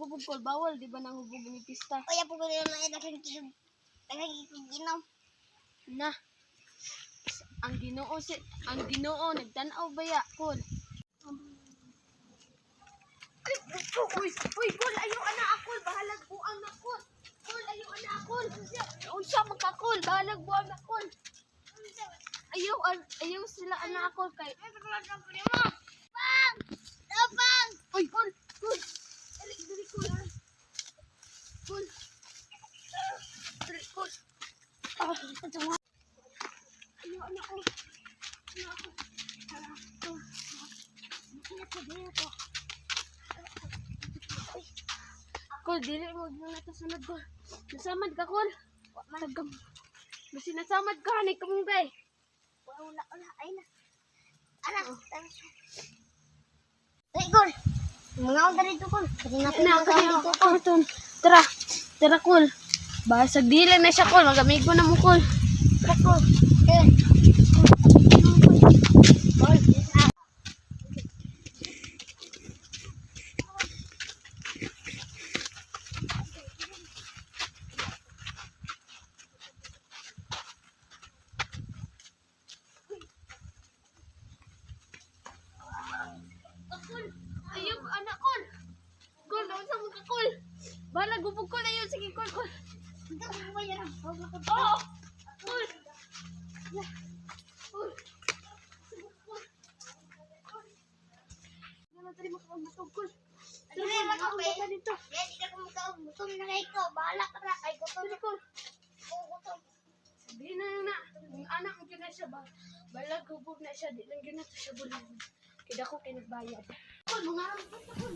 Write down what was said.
hubog kol bawal di ba nang hubog ni pista. Kaya po ko na nakikiginaw. Na. Ang Ginoo nagtan-aw baya kol. Uy, kol ayo ana akol bahalag buang na kol. Kol ayo ana akol. Unsa magkakol bahalag buang na kol. Ayaw sila ana akol kay. Bang! Dabang! Uy, kol. Dali kol. Kol. Dali kol. Ayaw ana akol. Kol, dili mo na sunod ko. Nasamad ka, Kol. Matagam. Basi nasamad ka, hanay ka mong bay. Wala, ay na. Anak, ay, Kol. Mga onda rito, Kol. Kasi Kaya dito. Tara, Kol. Basag dili na siya, Kol. Magamig ko na mo, Kol. Tara, Kol. Okay. Kol, Ayaw, anak, Kol. Kol, naunsa mo ka, Kol. Bahala, gubog ko na yun. Sige, Kol. ito ko ba yan? Oo! Kol. Kol. Tari mo ka matog, Kol. Dili, Tara, ka dito. Hindi ka kumakaw. Gutom na kayo ko. Bahala ka na. Ay, gutom. Tari, Kol. Gutom. Sabihin na. Ang anak mo na siya ba? Bahala, gubog na siya. Di lang yun na siya bulan. Kaya ko kinagbayad. Kol, mga anak ko, Kol.